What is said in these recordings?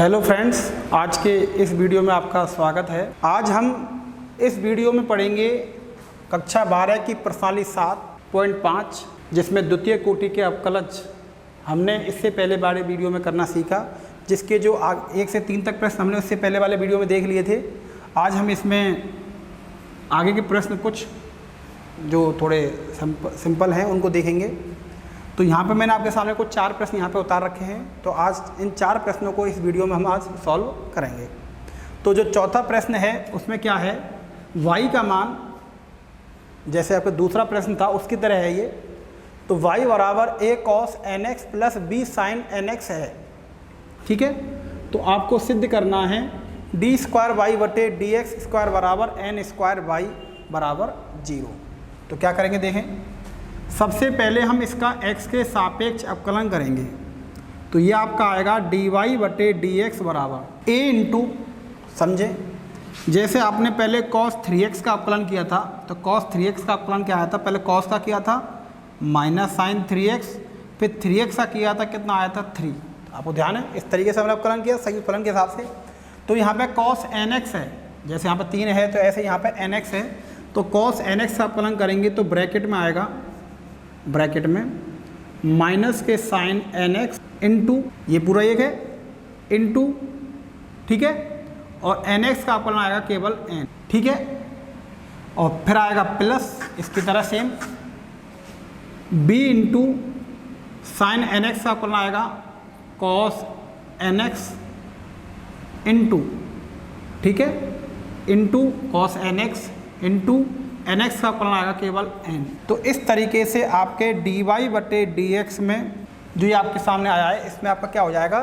Hello friends, आज के इस वीडियो में आपका स्वागत है। आज हम इस वीडियो में पढ़ेंगे कक्षा 12 की प्रश्नावली 7.5, जिसमें द्वितीय कोटि के अवकलज हमने इससे पहले वाले वीडियो में करना सीखा, जिसके जो 1 से 3 तक प्रश्न हमने उससे पहले वाले वीडियो में देख लिए थे। आज हम इसमें आगे के प्रश्न कुछ जो थोड़े सिंपल हैं उनको देखेंगे। तो यहाँ पे मैंने आपके सामने कुछ 4 प्रश्न यहाँ पे उतार रखे हैं, तो आज इन 4 प्रश्नों को इस वीडियो में हम आज सॉल्व करेंगे। तो जो चौथा प्रश्न है उसमें क्या है, y का मान जैसे आपका दूसरा प्रश्न था उसकी तरह है ये। तो y बराबर a cos nx plus b sin nx है, ठीक है। तो आपको सिद्ध करना है डी स्क्वायर वाई बटे डी एक्स स्क्वायर बराबर एन स्क्वायर वाई बराबर 0। तो क्या करेंगे देखें, सबसे पहले हम इसका x के सापेक्ष अवकलन करेंगे। तो ये आपका आएगा डी वाई बटे डी एक्स बराबर a इंटू, समझे, जैसे आपने पहले cos 3x का अवकलन किया था, तो cos 3x का अवकलन क्या आया था, पहले cos का किया था माइनस साइन 3x, फिर 3x का किया था, कितना आया था 3। आपको ध्यान है, इस तरीके से हमने अवकलन किया सही फलन के हिसाब से। तो यहाँ पे cos nx है, जैसे यहाँ पे 3 है तो ऐसे यहाँ पे nx है। तो cos nx का अवकलन करेंगे तो ब्रैकेट में आएगा, ब्रैकेट में माइनस के साइन nx इंटू, ये पूरा एक है, इंटू, ठीक है, और nx का अवकलन आएगा केवल n, ठीक है, और फिर आएगा प्लस इसकी तरह same b into sine nx का अवकलन आएगा cos nx इंटू, ठीक है, into cos nx into nx का अवकलन आएगा केवल n। तो इस तरीके से आपके dy बटे dx में जो ये आपके सामने आया है, इसमें आपका क्या हो जाएगा,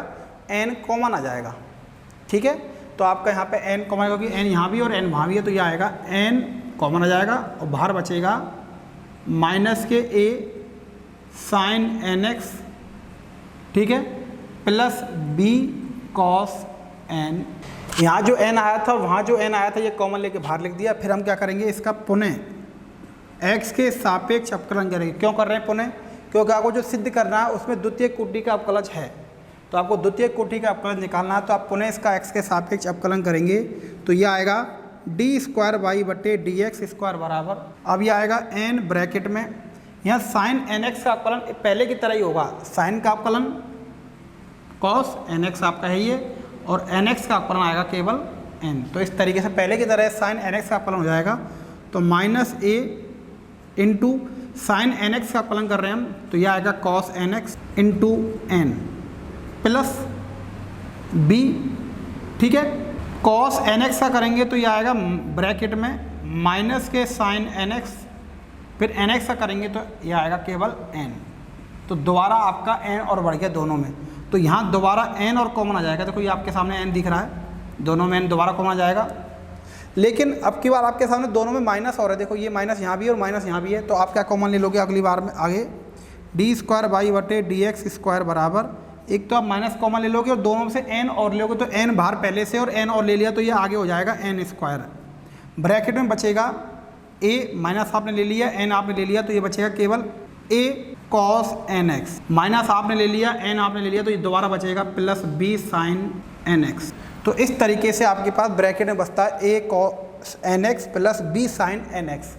n कॉमन आ जाएगा, ठीक है। तो आपका यहाँ पे n कॉमन, क्योंकि n यहाँ भी और n वहाँ भी है, तो ये आएगा n कॉमन आ जाएगा और बाहर बचेगा माइनस के a साइन nx, ठीक है, प्लस b cos n। यहाँ जो n आया था वहाँ जो n आया था ये कॉमन लेके बाहर लिख दिया। फिर हम क्या करेंगे, इसका पुनः x के सापेक्ष अवकलन करेंगे। क्यों कर रहे हैं पुनः, क्योंकि आपको जो सिद्ध करना है उसमें द्वितीय कोटि का अवकलज है, तो आपको द्वितीय कोटि का अवकलज निकालना है। तो आप पुनः इसका x के सापेक्ष अवकलन करेंगे तो ये आएगा डी स्क्वायर वाई बटे डी एक्स स्क्वायर बराबर, अब ये आएगा n ब्रैकेट में, यहाँ साइन nx का अवकलन पहले की तरह ही होगा, साइन का अवकलन cos nx आपका है ये, और nx का अवकलन आएगा केवल n। तो इस तरीके से पहले की तरह साइन nx का अवकलन हो जाएगा। तो minus a into sine nx का अवकलन कर रहे हैं हम, तो यह आएगा cos nx into n plus b, ठीक है, cos nx का करेंगे तो यह आएगा ब्रैकेट में माइनस के साइन nx, फिर nx का करेंगे तो यह आएगा केवल n। तो दोबारा आपका n और बढ़ गया दोनों में, तो यहाँ दोबारा n और कॉमन आ जाएगा। देखो ये आपके सामने n दिख रहा है, दोनों में n दोबारा कॉमन आ जाएगा। लेकिन अब की बार आपके सामने दोनों में माइनस और है, देखो ये माइनस यहाँ भी है और माइनस यहाँ भी है, तो आप क्या कॉमन ले लोगे अगली बार में आगे, डी स्क्वायर वाई बटे डी एक्स स्क्वायर बराबर, एक तो आप माइनस कॉमन ले लोगे और दोनों में से n और ले लोगे, तो n बाहर पहले से और n और ले लिया तो ये आगे हो जाएगा n स्क्वायर। ब्रैकेट में बचेगा a, माइनस आपने ले लिया, n आपने ले लिया, तो ये बचेगा केवल a cos nx, माइनस आपने ले लिया, n आपने ले लिया, तो ये दोबारा बचेगा प्लस b sin nx। तो इस तरीके से आपके पास ब्रैकेट में बचता है a cos nx plus b sin nx।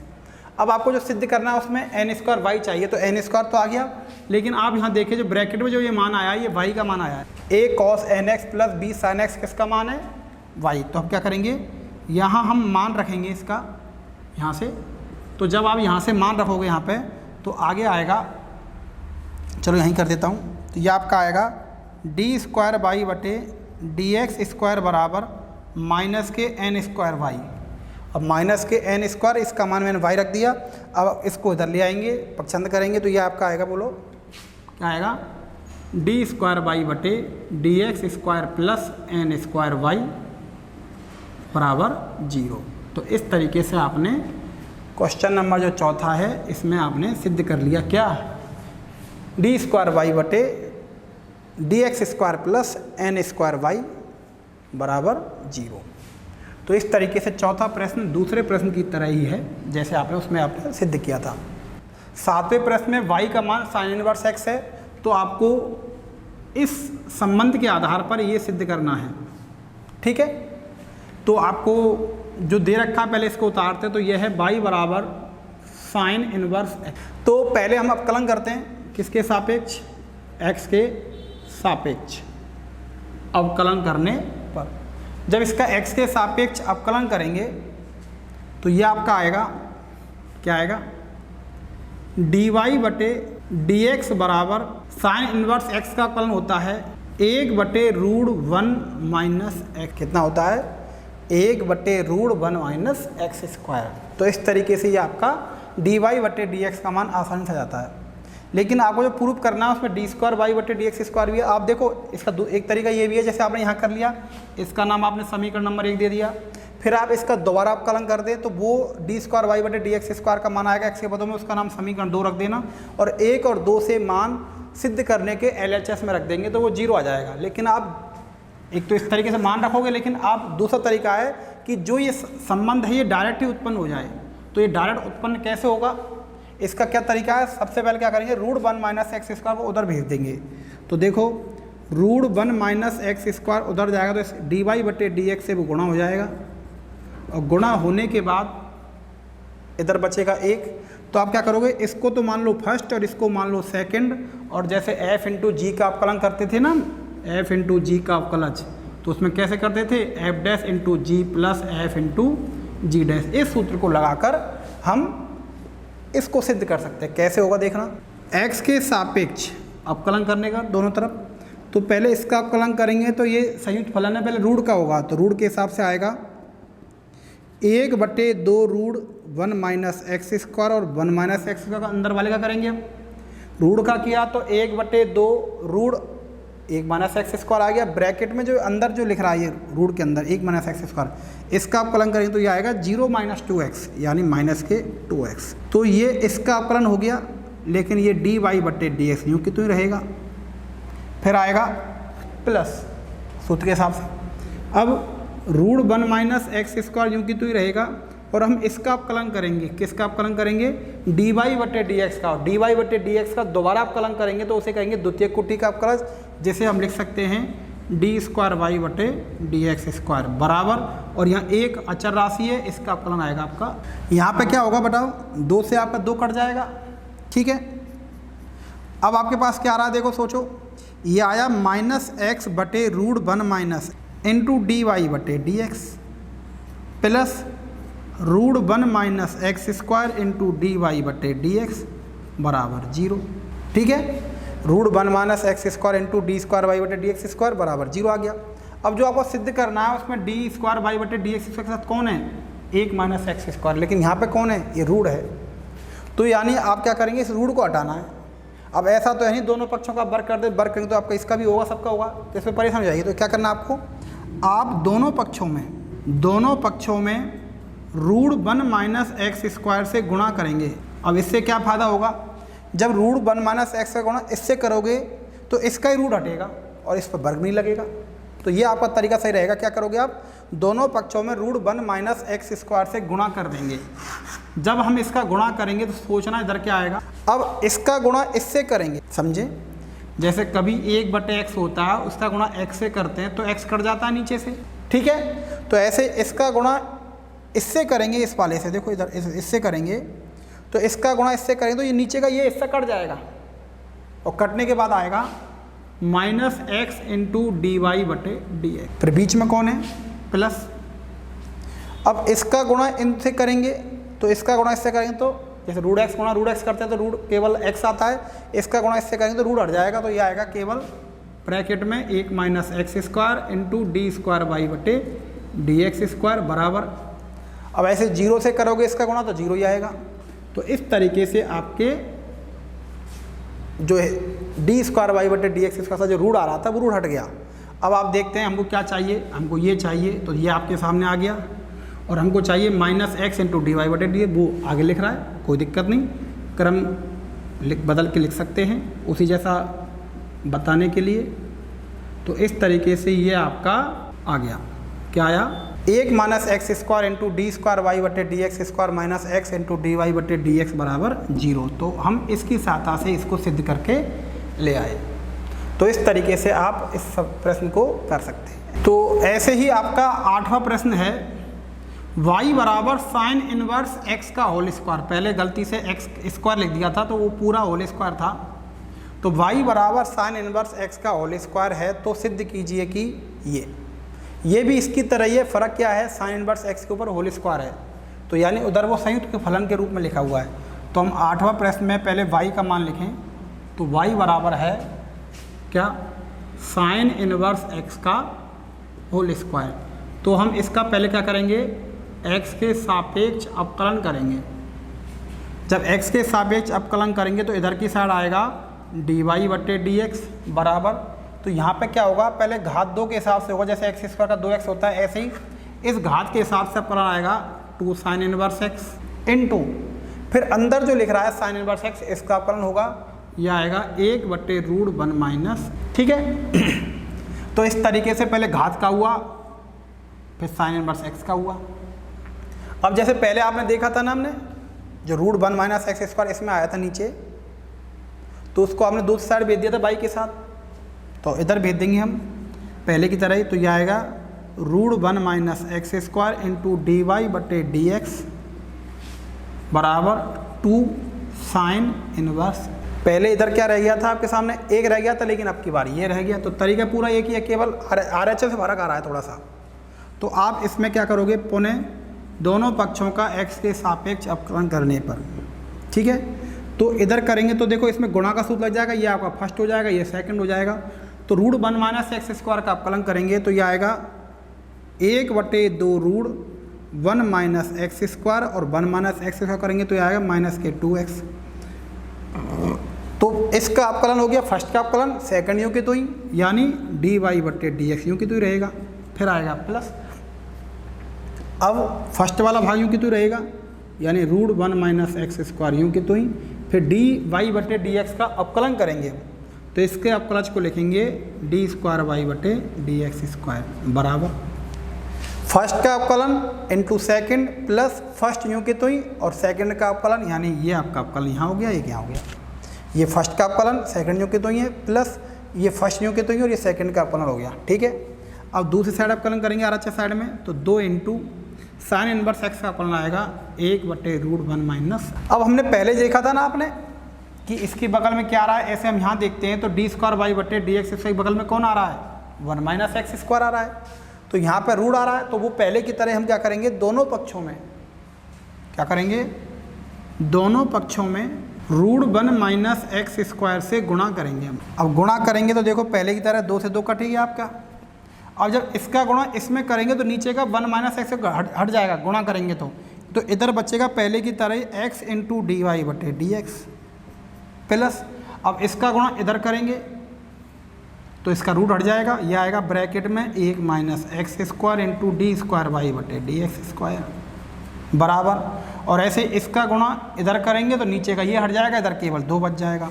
अब आपको जो सिद्ध करना है उसमें n स्क्वायर y चाहिए, तो n स्क्वायर तो आ गया, लेकिन आप यहाँ देखिए जो ब्रैकेट में जो ये मान आया है ये y का मान आया है, a cos nx plus b sin x किसका मान है, y। तो हम क्या करेंगे, यहाँ हम मान रखेंगे इसका यहाँ से, तो जब आप यहाँ से मान रखोगे यहाँ पे तो आगे आएगा, चलो यहीं कर देता हूँ, तो ये आपका आएगा डी स्क्वायर वाई बटे डी एक्स स्क्वायर बराबर माइनस के एन स्क्वायर वाई। अब माइनस के एन स्क्वायर, इसका मान मैंने वाई रख दिया, अब इसको इधर ले आएंगे, पक्षांतर करेंगे तो ये आपका आएगा, बोलो क्या आएगा, डी स्क्वायर वाई बटे d x square plus n square y बराबर 0। तो इस तरीके से आपने क्वेश्चन नंबर जो चौथा है इसमें आपने सिद्ध कर लिया, क्या, डी स्क्वायर वाई बटे d x square plus n square y बराबर 0। तो इस तरीके से चौथा प्रश्न दूसरे प्रश्न की तरह ही है जैसे आपने उसमें आपने सिद्ध किया था। 7वें प्रश्न में y का मान साइन इनवर्स x है, तो आपको इस संबंध के आधार पर ये सिद्ध करना है। ठीक है, तो आपको जो दे रखा है पहले इसको उतारते हैं, तो यह है y बराबर साइन इनवर्स x। तो पहले हम अवकलन करते हैं किसके सापेक्ष, x के सापेक्ष अवकलन करने पर। जब इसका x के सापेक्ष अवकलन करेंगे तो ये आपका आएगा, क्या आएगा, dy बटे dx बराबर साइन इनवर्स x का अवकलन होता है 1/√1 माइनस x। कितना होता है, 1/√1 माइनस एक्स स्क्वायर। तो इस तरीके से ये आपका dy बटे dx का मान आसानी से आ जाता है। लेकिन आपको जो प्रूफ करना है उसमें d² y बटे dx स्क्वायर भी है। आप देखो इसका एक तरीका ये भी है, जैसे आपने यहाँ कर लिया, इसका नाम आपने समीकरण नंबर 1 दे दिया, फिर आप इसका दोबारा अवकलन कर दें तो वो d² y बटे dx स्क्वायर का मान आएगा x के पदों में, उसका नाम समीकरण 2 रख देना और 1 और 2 से मान सिद्ध करने के LHS में रख देंगे तो वो 0 आ जाएगा। लेकिन आप एक तो इस तरीके से मान रखोगे, लेकिन आप दूसरा तरीका है कि जो ये संबंध है ये डायरेक्ट ही उत्पन्न हो जाए। तो ये डायरेक्ट उत्पन्न कैसे होगा, इसका क्या तरीका है, सबसे पहले क्या करेंगे, √1 माइनस एक्स स्क्वायर को उधर भेज देंगे। तो देखो √1 माइनस एक्स स्क्वायर उधर जाएगा तो इस dy बटे dx से वो गुणा हो जाएगा और गुणा होने के बाद इधर बचेगा 1। तो आप क्या करोगे, इसको तो मान लो फर्स्ट और इसको मान लो सेकंड, और जैसे f इंटू जी का अवकलन करते थे ना, f इंटू जी का अवकलज, तो उसमें कैसे करते थे, f डैश इंटू जी प्लस f इंटू जी डैश। इस सूत्र को लगाकर हम इसको सिद्ध कर सकते हैं। कैसे होगा देखना, x के सापेक्ष अवकलन करने का दोनों तरफ, तो पहले इसका अवकलन करेंगे तो ये संयुक्त फलन है, पहले रूट का होगा, तो रूट के हिसाब से आएगा 1/2√1 माइनस एक्स स्क्वायर और 1 माइनस एक्स का अंदर वाले का करेंगे। रूट का किया तो 1/2√1 माइनस एक्स स्क्वायर आ गया, ब्रैकेट में जो अंदर जो लिख रहा है ये रूट के अंदर 1 माइनस एक्स स्क्वायर, इसका अवकलन करेंगे तो ये आएगा 0 माइनस 2x यानी माइनस के 2x। तो ये इसका अवकलन हो गया, लेकिन ये dy बटे dx यूँ कि तो ही रहेगा, फिर आएगा प्लस सूत्र के हिसाब से। अब √1 माइनस एक्स स्क्वायर यूँ की तो ही रहेगा, और हम इसका अवकलन करेंगे, किसका अवकलन करेंगे, dy बटे dx का। dy बटे dx का दोबारा अवकलन करेंगे तो उसे कहेंगे द्वितीय कोटि का अवकलज, जिसे हम लिख सकते हैं d² y बटे dx स्क्वायर बराबर, और यहाँ एक अचर राशि है, इसका अवकलन आएगा आपका, यहाँ पे क्या होगा बताओ, 2 से आपका 2 कट जाएगा। ठीक है, अब आपके पास क्या आ रहा है देखो, सोचो, ये आया माइनस एक्स बटे √1 माइनस इंटू dy बटे dx plus √1 minus x square into dy बटे dx बराबर 0। ठीक है, √1 minus x square into d² y बटे dx स्क्वायर बराबर 0 आ गया। अब जो आपको सिद्ध करना है उसमें d² y बटे dx स्क्वायर के साथ कौन है, 1 माइनस एक्स स्क्वायर, लेकिन यहाँ पे कौन है, ये रूट है। तो यानी आप क्या करेंगे, इस रूट को हटाना है। अब ऐसा तो है नहीं दोनों पक्षों का वर्ग कर दे, वर्ग करेंगे तो आपका इसका भी होगा, सबका होगा, तो इसमें परेशान हो जाएगी। तो क्या करना है आपको, आप दोनों पक्षों में √1 माइनस एक्स स्क्वायर से गुणा करेंगे। अब इससे क्या फ़ायदा होगा, जब √1 माइनस एक्स का गुणा इससे करोगे तो इसका ही रूट हटेगा और इस पर वर्ग नहीं लगेगा। तो ये आपका तरीका सही रहेगा। क्या करोगे आप, दोनों पक्षों में √1 माइनस एक्स स्क्वायर से गुणा कर देंगे। जब हम इसका गुणा करेंगे तो सोचना इधर क्या आएगा, अब इसका गुणा इससे करेंगे, समझे, जैसे कभी 1/x होता है उसका गुणा x से करते हैं तो x कट जाता है नीचे से। ठीक है, तो ऐसे इसका गुणा इससे करेंगे, इस वाले से, देखो इधर इससे करेंगे तो इसका गुणा इससे करेंगे तो ये नीचे का ये इससे कट जाएगा, और कटने के बाद आएगा माइनस एक्स इंटू dy बटे dx, फिर बीच में कौन है, प्लस। अब इसका गुणा इनसे करेंगे तो इसका गुणा इससे करेंगे तो जैसे √x गुणा √x करते हैं तो रूट केवल x आता है, इसका गुणा इससे करेंगे तो रूट हट जाएगा, तो ये आएगा केवल ब्रैकेट में 1 minus x square into d² y बटे dx स्क्वायर बराबर। अब ऐसे 0 से करोगे इसका गुणा तो 0 ही आएगा। तो इस तरीके से आपके जो है d² y बटे dx स्क्वायर जो रूट आ रहा था वो रूट हट गया। अब आप देखते हैं हमको क्या चाहिए, हमको ये चाहिए, तो ये आपके सामने आ गया, और हमको चाहिए माइनस एक्स इंटू dy बटे dx, वो आगे लिख रहा है, कोई दिक्कत नहीं, क्रम बदल के लिख सकते हैं उसी जैसा बताने के लिए। तो इस तरीके से ये आपका आ गया, क्या आया, 1 minus x square into d² y बटे dx square minus x into dy बटे dx बराबर 0। तो हम इसकी सहायता से इसको सिद्ध करके ले आए। तो इस तरीके से आप इस प्रश्न को कर सकते हैं। तो ऐसे ही आपका 8वां प्रश्न है, y बराबर साइन इनवर्स x का होल स्क्वायर। पहले गलती से x स्क्वायर लिख दिया था तो वो पूरा होल स्क्वायर था। तो y बराबर साइन इनवर्स x का होल स्क्वायर है, तो सिद्ध कीजिए कि ये भी इसकी तरह ही है। फ़र्क क्या है, साइन इनवर्स x के ऊपर होल स्क्वायर है, तो यानी उधर वो संयुक्त के फलन के रूप में लिखा हुआ है। तो हम 8वां प्रश्न में पहले y का मान लिखें, तो y बराबर है क्या, साइन इनवर्स x का होल स्क्वायर। तो हम इसका पहले क्या करेंगे, x के सापेक्ष अवकलन करेंगे। जब x के सापेक्ष अवकलन करेंगे तो इधर की साइड आएगा dy/dx बराबर, तो यहाँ पे क्या होगा, पहले घात 2 के हिसाब से होगा, जैसे x स्क्वायर का 2x होता है, ऐसे ही इस घात के हिसाब से अवकलन आएगा 2 साइन इनवर्स x इनटू, फिर अंदर जो लिख रहा है साइन इनवर्स x, इसका अवकलन होगा, यह आएगा 1/√1 ठीक है। तो इस तरीके से पहले घात का हुआ, फिर साइन इनवर्स x का हुआ। अब जैसे पहले आपने देखा था ना, हमने जो √1 - x स्क्वायर इसमें आया था नीचे, तो उसको आपने दूसरी साइड भेज दिया था y के साथ, तो इधर भेज देंगे हम पहले की तरह ही। तो यह आएगा √1 - x स्क्वायर इंटू dy/dx बराबर 2 साइन इनवर्स। पहले इधर क्या रह गया था आपके सामने, 1 रह गया था, लेकिन अब की बार ये रह गया। तो तरीका पूरा एक ही है, केवल RHS से फर्क आ रहा है थोड़ा सा। तो आप इसमें क्या करोगे, पुनः दोनों पक्षों का x के सापेक्ष अवकलन करने पर, ठीक है। तो इधर करेंगे तो देखो इसमें गुणा का सूत्र लग जाएगा, ये आपका फर्स्ट हो जाएगा, ये सेकंड हो जाएगा। तो √1 - x स्क्वायर का अवकलन करेंगे तो ये आएगा 1/2√1 - x स्क्वायर, और 1 - x स्क्वायर करेंगे तो ये आएगा -2x। तो इसका अवकलन हो गया फर्स्ट का अवकलन, सेकंड यूं की तो ही, यानी dy/dx यूं की तो ही रहेगा, फिर आएगा प्लस। अब फर्स्ट वाला भाग यूं की तो रहेगा, यानी √1 - x स्क्वायर यूं की तो ही, फिर dy/dx का अवकलन करेंगे, तो इसके अवकलज को लिखेंगे d²y/dx² बराबर फर्स्ट का अवकलन इंटू सेकेंड प्लस फर्स्ट यूं की तो ही, और सेकंड का अवकलन, यानी ये आपका अवकलन यहाँ हो गया, ये क्या हो गया, ये फर्स्ट का अवकलन सेकंड यूं की तो ही है, प्लस ये फर्स्ट यूं की तो ही, और ये सेकंड का अवकलन हो गया, ठीक है। अब दूसरी साइड अवकलन करेंगे RHS साइड में, तो 2 इंटू साइन इनवर्स x का अवकलन आएगा 1/√1 अब हमने पहले देखा था ना आपने कि इसके बगल में क्या आ रहा है, ऐसे हम यहाँ देखते हैं तो d²y/dx, इसके बगल में कौन आ रहा है, 1 - x स्क्वायर आ रहा है, तो यहाँ पर रूट आ रहा है। तो वो पहले की तरह हम क्या करेंगे, दोनों पक्षों में क्या करेंगे, दोनों पक्षों में √1 - x स्क्वायर से गुणा करेंगे हम। अब गुणा करेंगे तो देखो पहले की तरह 2 से 2 कटेगा आपका। अब जब इसका गुणा इसमें करेंगे तो नीचे का 1 - x हट जाएगा, गुणा करेंगे तो इधर बचेगा पहले की तरह x इंटू dy/dx प्लस, अब इसका गुणा इधर करेंगे तो इसका रूट हट जाएगा, यह आएगा ब्रैकेट में 1 - x स्क्वायर इंटू d²y/dx² बराबर, और ऐसे इसका गुणा इधर करेंगे तो नीचे का ये हट जाएगा, इधर केवल 2 बच जाएगा।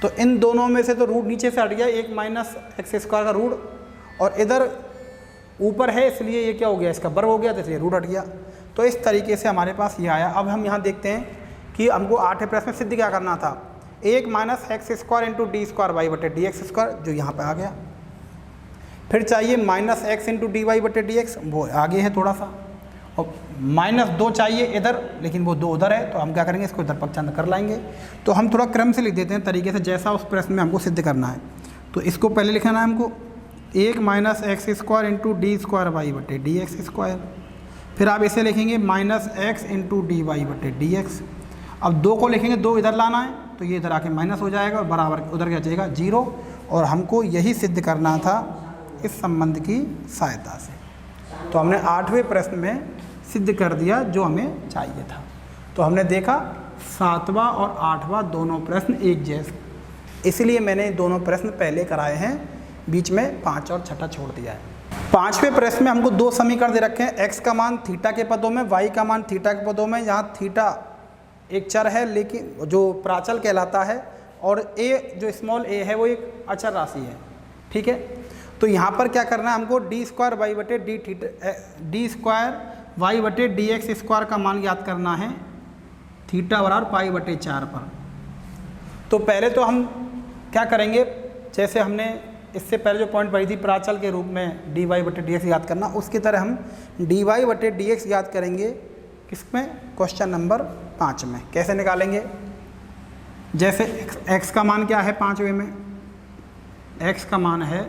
तो इन दोनों में से तो रूट नीचे से हट गया, 1 - x स्क्वायर का रूट, और इधर ऊपर है इसलिए ये क्या हो गया, इसका वर्ग हो गया, तो इसलिए रूट हट गया। तो इस तरीके से हमारे पास ये आया। अब हम यहाँ देखते हैं कि हमको 8वें प्रश्न में सिद्ध क्या करना था, 1 - x स्क्वायर इंटू d²y/dx², जो यहाँ पे आ गया। फिर चाहिए -x इंटू dy/dx, वो आगे है थोड़ा सा, और -2 चाहिए इधर, लेकिन वो 2 उधर है, तो हम क्या करेंगे, इसको इधर पक्षांतर कर लाएंगे। तो हम थोड़ा क्रम से लिख देते हैं तरीके से, जैसा उस प्रश्न में हमको सिद्ध करना है। तो इसको पहले लिखना है हमको 1 - x स्क्वायर इंटू d²y/dx², फिर आप इसे लिखेंगे -x इंटू dy/dx। अब 2 को लिखेंगे, 2 इधर लाना है, तो ये इधर आके माइनस हो जाएगा, और बराबर उधर क्या जाएगा 0, और हमको यही सिद्ध करना था इस संबंध की सहायता से। तो हमने 8वें प्रश्न में सिद्ध कर दिया जो हमें चाहिए था। तो हमने देखा 7वां और 8वां दोनों प्रश्न एक जैसे, इसलिए मैंने दोनों प्रश्न पहले कराए हैं, बीच में 5 और 6 छोड़ दिया है। 5वें प्रश्न में हमको 2 समीकरण दे रखे हैं, x का मान थीटा के पदों में, y का मान थीटा के पदों में। यहाँ थीटा एक चर है, लेकिन जो प्राचल कहलाता है, और a जो स्मॉल a है वो एक अचर राशि है, ठीक है। तो यहाँ पर क्या करना है हमको, d²y/dx² का मान याद करना है थीटा बराबर π/4 पर। तो पहले तो हम क्या करेंगे, जैसे हमने इससे पहले जो पॉइंट पढ़ी थी प्राचल के रूप में dy बटे डी एक्स याद करना, उसकी तरह हम dy बटे डी एक्स याद करेंगे किसमें, क्वेश्चन नंबर 5 में। कैसे निकालेंगे, जैसे x का मान क्या है 5वें में, x का मान है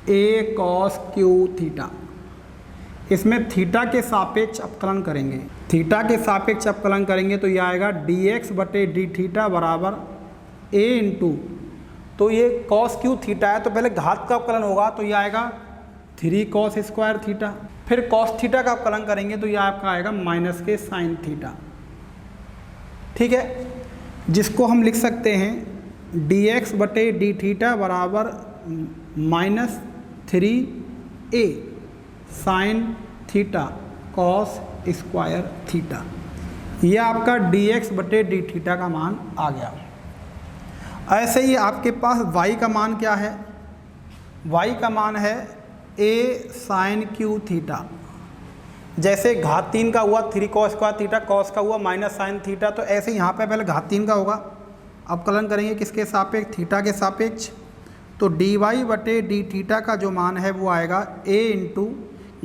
a cos q थीटा। इसमें थीटा के सापेक्ष अपकलन करेंगे, थीटा के सापेक्ष अपकलन करेंगे तो ये आएगा dx बटे डी थीटा बराबर a इंटू, तो ये cos q थीटा है तो पहले घात का अपकलन होगा तो ये आएगा 3 cos स्क्वायर थीटा। फिर cos थीटा का अपकलन करेंगे तो ये आपका आएगा माइनस के साइन थीटा। ठीक है, जिसको हम लिख सकते हैं dx बटे डी थीटा बराबर minus 3a sine theta cos square theta. यह आपका dx बटे डी थीटा का मान आ गया। ऐसे ही आपके पास y का मान क्या है, y का मान है a साइन q थीटा। जैसे घात 3 का हुआ 3 cos स्क्वायर थीटा, cos का हुआ माइनस साइन थीटा, तो ऐसे यहाँ पे पहले घात 3 का होगा, अवकलन करेंगे किसके सापेक्ष, थीटा के सापेक्ष। तो dy बटे डी थीटा का जो मान है वो आएगा a इंटू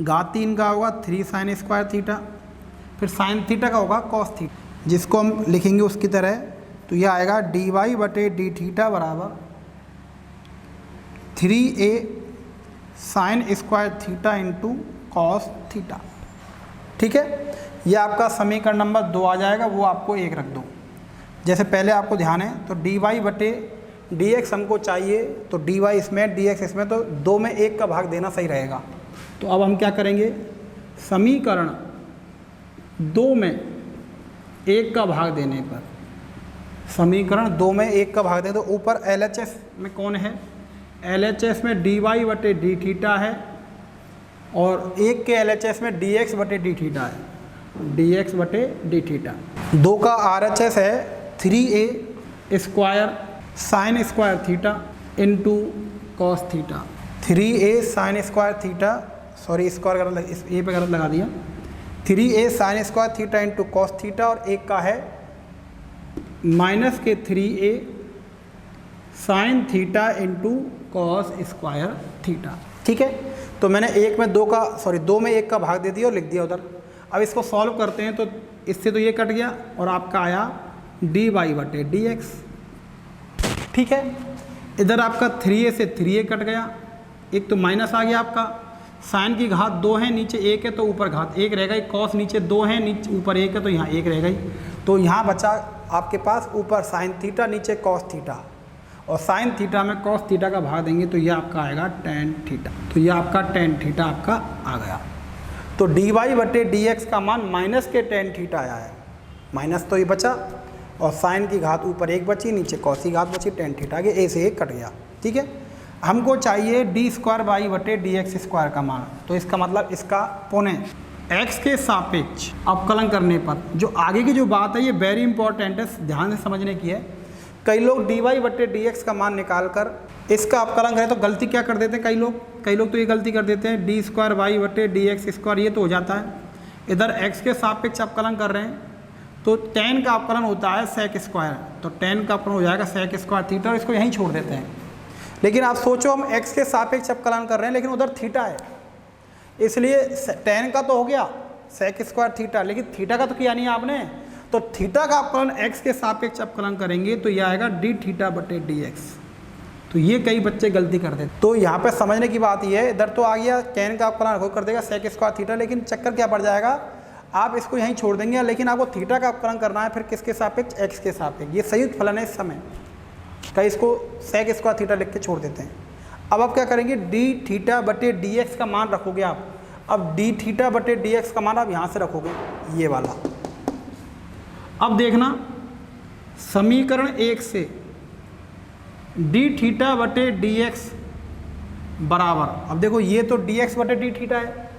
घात 3 का होगा 3 साइन स्क्वायर थीटा, फिर साइन थीटा का होगा कॉस थीटा, जिसको हम लिखेंगे उसकी तरह। तो यह आएगा dy बटे डी थीटा बराबर 3a sine square theta into cos theta. ठीक है, यह आपका समीकरण नंबर 2 आ जाएगा, वो आपको 1 रख दो। जैसे पहले आपको ध्यान है तो dy बटे dx हमको चाहिए, तो dy इसमें dx इसमें, तो 2 में 1 का भाग देना सही रहेगा। तो अब हम क्या करेंगे, समीकरण 2 में 1 का भाग देने पर, समीकरण 2 में 1 का भाग दें तो ऊपर LHS में कौन है, LHS में dy बटे डी थीटा है और 1 के LHS में dx बटे डी थीटा है, dx बटे डी थीटा। 2 का RHS है 3a square sine square theta into cos theta, 3a sine square theta, sorry square गलत, इस ए पे गलत लगा दिया, 3a sine square theta into cos theta, और 1 का है माइनस के 3a sine theta into cos square theta. ठीक है, तो मैंने 2 में 1 का भाग दे दिया और लिख दिया उधर। अब इसको सॉल्व करते हैं तो इससे तो ये कट गया और आपका आया dy बटे dx। ठीक है, इधर आपका 3a से 3a कट गया, एक तो माइनस आ गया आपका, साइन की घात 2 है, नीचे 1 है तो ऊपर घात 1 रहेगा ही, कॉस नीचे 2 है, नीचे ऊपर 1 है तो यहाँ 1 रहेगा ही। तो यहाँ बचा आपके पास ऊपर साइन थीटा नीचे कॉस थीटा, और साइन थीटा में कॉस थीटा का भाग देंगे तो ये आपका आएगा टेन थीटा। तो ये आपका टेन थीटा आपका आ गया। तो dy बटे dx का मान माइनस के टेन थीटा आया है, माइनस तो ये बचा और साइन की घात ऊपर 1 बची, नीचे कॉस की घात बची, टेन थीटा के a से 1 कट गया। ठीक है, हमको चाहिए डी स्क्वायर वाई बटे डी एक्स स्क्वायर का मान। तो इसका मतलब इसका पौने x के सापेक्ष अवकलन करने पर, जो आगे की जो बात है ये वेरी इंपॉर्टेंट है, ध्यान से समझने की है। कई लोग dy बटे dx का मान निकाल कर इसका अवकलन करें तो गलती क्या कर देते हैं कई लोग तो ये गलती कर देते हैं, डी स्क्वायर वाई बटे डी एक्स स्क्वायर ये तो हो जाता है, इधर x के सापेक्ष अवकलन कर रहे हैं तो tan का अवकलन होता है sec स्क्वायर, तो tan का अवकलन हो जाएगा sec स्क्वायर थीटा, और इसको यहीं छोड़ देते हैं। लेकिन आप सोचो हम x के सापेक्ष अवकलन कर रहे हैं लेकिन उधर थीटा है, इसलिए tan का तो हो गया sec स्क्वायर थीटा, लेकिन थीटा का तो किया नहीं आपने। तो थीटा का अवकलन x के सापेक्ष अवकलन करेंगे तो यह आएगा डी थीटा बटे डी एक्स। तो ये कई बच्चे गलती कर देते। तो यहाँ पे समझने की बात ये है, इधर तो आ गया tan का अवकलन कर देगा sec स्क्वायर थीटा, लेकिन चक्कर क्या पड़ जाएगा, आप इसको यहीं छोड़ देंगे, लेकिन आपको थीटा का अवकलन करना है फिर किसके सापेक्ष, x के सापेक्ष। ये संयुक्त फलन है इस समय, कई इसको sec स्क्वायर थीटा लिख के छोड़ देते हैं। अब आप क्या करेंगे, डी थीटा बटे डी एक्स का मान रखोगे आप। अब डी थीटा बटे डी एक्स का मान आप यहाँ से रखोगे, ये वाला। अब देखना समीकरण 1 से डी थीटा बटे डी एक्स बराबर, अब देखो ये तो डी एक्स बटे डी थीटा है,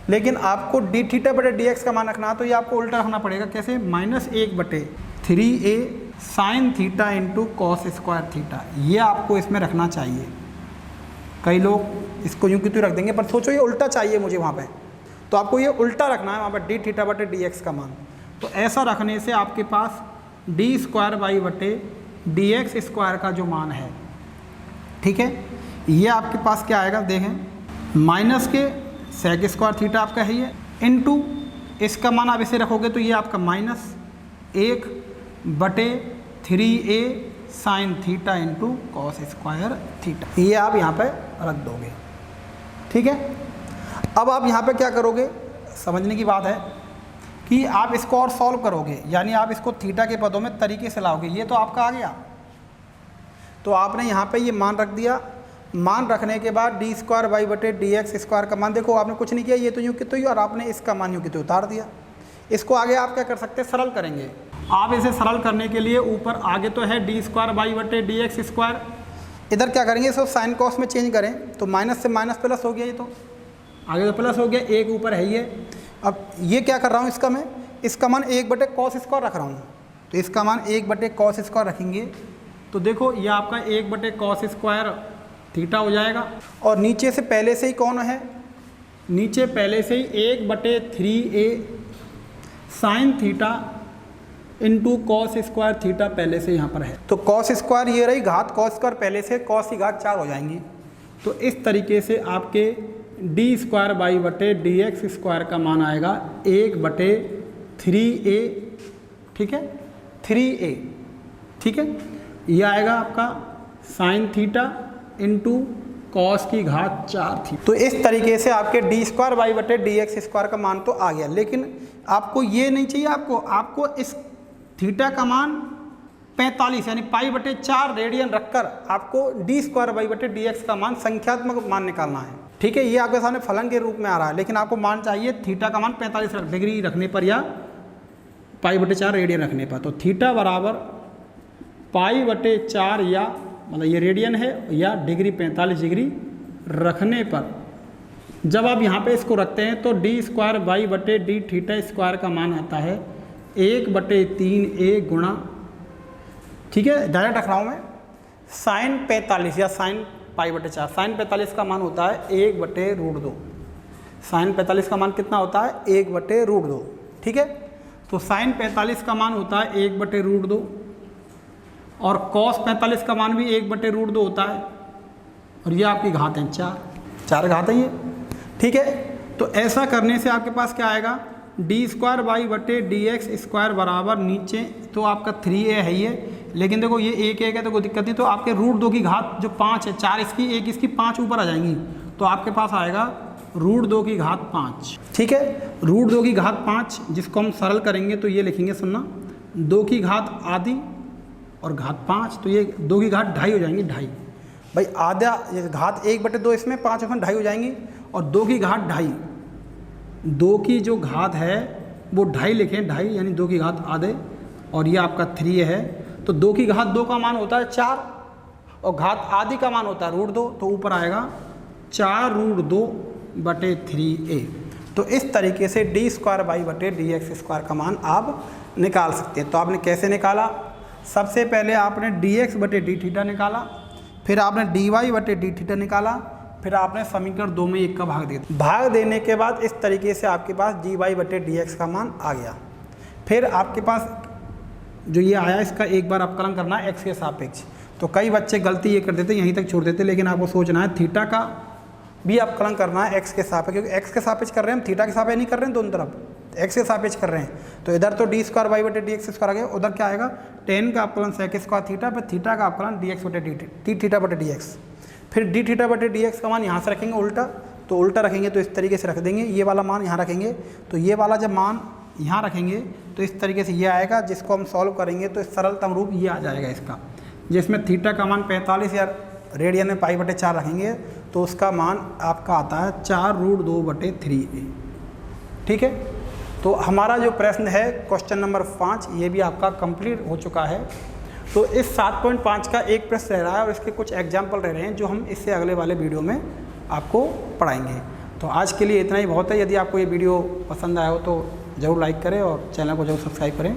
लेकिन आपको डी थीटा बटे डी एक्स का मान रखना है तो ये आपको उल्टा रखना पड़ेगा। कैसे, -1 बटे 3a sine theta into cos square theta, ये आपको इसमें रखना चाहिए। कई लोग इसको यूँ की तो रख देंगे, पर सोचो ये उल्टा चाहिए मुझे वहाँ पे, तो आपको ये उल्टा रखना है वहाँ पर, डी थीटा बटे डी एक्स का मान। तो ऐसा रखने से आपके पास डी स्क्वायर वाई बटे डी एक्स स्क्वायर का जो मान है ठीक है। ये आपके पास क्या आएगा देखें, माइनस के सेक स्क्वायर थीटा आपका है ये, इनटू इसका मान आप इसे रखोगे तो ये आपका minus 1/3a sine theta into cos square theta, ये आप यहाँ पे रख दोगे। ठीक है। अब आप यहाँ पे क्या करोगे, समझने की बात है कि आप इसको और सॉल्व करोगे, यानी आप इसको थीटा के पदों में तरीके से लाओगे। ये तो आपका आ गया, तो आपने यहाँ पे ये मान रख दिया। मान रखने के बाद डी स्क्वायर वाई बटे डी एक्स स्क्वायर का मान, देखो आपने कुछ नहीं किया, ये तो यूँ की तो ही, और आपने इसका मान यूँ की तो उतार दिया। इसको आगे आप क्या कर सकते हैं, सरल करेंगे। आप इसे सरल करने के लिए ऊपर आगे तो है डी स्क्वायर वाई बटे डी एक्स स्क्वायर, इधर क्या करेंगे, इसको साइन कॉस में चेंज करें तो माइनस से माइनस प्लस हो गया, ये तो आगे तो प्लस हो गया, एक ऊपर है ये। अब ये क्या कर रहा हूँ, इसका मैं इसका मान 1/cos स्क्वायर रख रहा हूँ, तो इसका मान 1/cos स्क्वायर रखेंगे तो देखो ये आपका 1/cos स्क्वायर थीटा हो जाएगा। और नीचे से पहले से ही कौन है, नीचे पहले से ही 1/3a sine theta into cos square theta पहले से यहाँ पर है, तो कॉस स्क्वायर ये रही, घात कॉस स्क्वायर पहले से कॉस की घात 4 हो जाएंगी। तो इस तरीके से आपके डी स्क्वायर वाई बटे डी एक्स स्क्वायर का मान आएगा 1/3a, ठीक है, 3a, ठीक है। यह आएगा आपका साइन थीटा इंटू कॉस की घात 4 थी। तो इस तरीके से आपके डी स्क्वायर वाई बटे डी एक्स स्क्वायर का मान तो आ गया, लेकिन आपको ये नहीं चाहिए, आपको इस थीटा का मान 45 यानी π/4 रेडियन रखकर आपको डी स्क्वायर वाई बटे डी एक्स का मान संख्यात्मक मान निकालना है। ठीक है, ये आपके सामने फलन के रूप में आ रहा है, लेकिन आपको मान चाहिए थीटा का मान 45 डिग्री रखने पर या π/4 रेडियन रखने पर। तो थीटा बराबर π/4 या मतलब ये रेडियन है या डिग्री 45 डिग्री रखने पर जब आप यहाँ पे इसको रखते हैं तो डी स्क्वायर वाई बटे डी थीटा स्क्वायर का मान आता है 1/3a गुणा, ठीक है, डायरेक्ट रख रहा हूँ मैं, साइन 45 या साइन π/4। साइन 45 का मान होता है 1/√2। साइन 45 का मान कितना होता है, 1/√2, ठीक है। तो साइन 45 का मान होता है 1/√2 और कॉस 45 का मान भी 1/√2 होता है, और ये आपकी घात है 4 घात है ये, ठीक है। तो ऐसा करने से आपके पास क्या आएगा, डी स्क्वायर वाई बटे डी एक्स स्क्वायर बराबर नीचे तो आपका 3a है ये, लेकिन देखो ये 1 है तो कोई दिक्कत नहीं, तो आपके √2 की घात जो 5 है, 4 इसकी 1 इसकी 5 ऊपर आ जाएंगी, तो आपके पास आएगा √2 की घात 5, ठीक है। √2 की घात 5 जिसको हम सरल करेंगे तो ये लिखेंगे, सुनना, 2 की घात आधी और घात 5, तो ये 2 की घात 2.5 हो जाएंगी, 2.5 भाई, आधा ये घात 1/2 इसमें 5 में 2.5 हो जाएंगी, और 2 की घात 2.5, 2 की जो घात है वो 2.5 लिखें, 2.5 यानी 2 की घात आधे, और ये आपका 3 है। तो 2 की घात 2 का मान होता है 4 और घात आधी का मान होता है √2, तो ऊपर आएगा 4√2/3a। तो इस तरीके से डी स्क्वायर वाई बटे डी एक्स स्क्वायर का मान आप निकाल सकते हैं। तो आपने कैसे निकाला, सबसे पहले आपने डी एक्स बटे डी थीटा निकाला, फिर आपने डी वाई बटे डी थीटा निकाला, फिर आपने समीकरण 2 में 1 का भाग दे दिया। भाग देने के बाद इस तरीके से आपके पास डी वाई बटे डी एक्स का मान आ गया। फिर आपके पास जो ये आया इसका एक बार अवकलन करना है एक्स के सापेक्ष। तो कई बच्चे गलती ये कर देते, यहीं तक छोड़ देते, लेकिन आपको सोचना है थीटा का भी अवकलन करना है एक्स के सापेक्ष, क्योंकि एक्स के सापेक्ष कर रहे हैं हम, थीटा के सापेक्ष नहीं कर रहे हैं, दोनों तरफ एक्स के सापेक्ष कर रहे हैं। तो इधर तो डी स्क्वायर वाई बटे डी एक्स स्क्वायर आ गया, उधर क्या आएगा, tan का अवकलन सेक स्क्वायर थीटा पर थीटा का अवकलन डी एक्स बटे डी थीटा बटे डी एक्स। फिर डी थीटा बटे डी एक्स का मान यहाँ से रखेंगे उल्टा, तो उल्टा रखेंगे तो इस तरीके से रख देंगे, ये वाला मान यहाँ रखेंगे, तो ये वाला जब मान यहाँ रखेंगे तो इस तरीके से ये आएगा, जिसको हम सॉल्व करेंगे तो सरलतम रूप ये आ जाएगा इसका, जिसमें थीटा का मान 45 या रेडियन में π/4 रखेंगे तो उसका मान आपका आता है 4√2/3a, ठीक है। तो हमारा जो प्रश्न है क्वेश्चन नंबर 5 ये भी आपका कंप्लीट हो चुका है। तो इस 7.5 का एक प्रश्न रह रहा है और इसके कुछ एग्जाम्पल रह रहे हैं जो हम इससे अगले वाले वीडियो में आपको पढ़ाएंगे। तो आज के लिए इतना ही बहुत है। यदि आपको ये वीडियो पसंद आया हो तो ज़रूर लाइक करें और चैनल को ज़रूर सब्सक्राइब करें।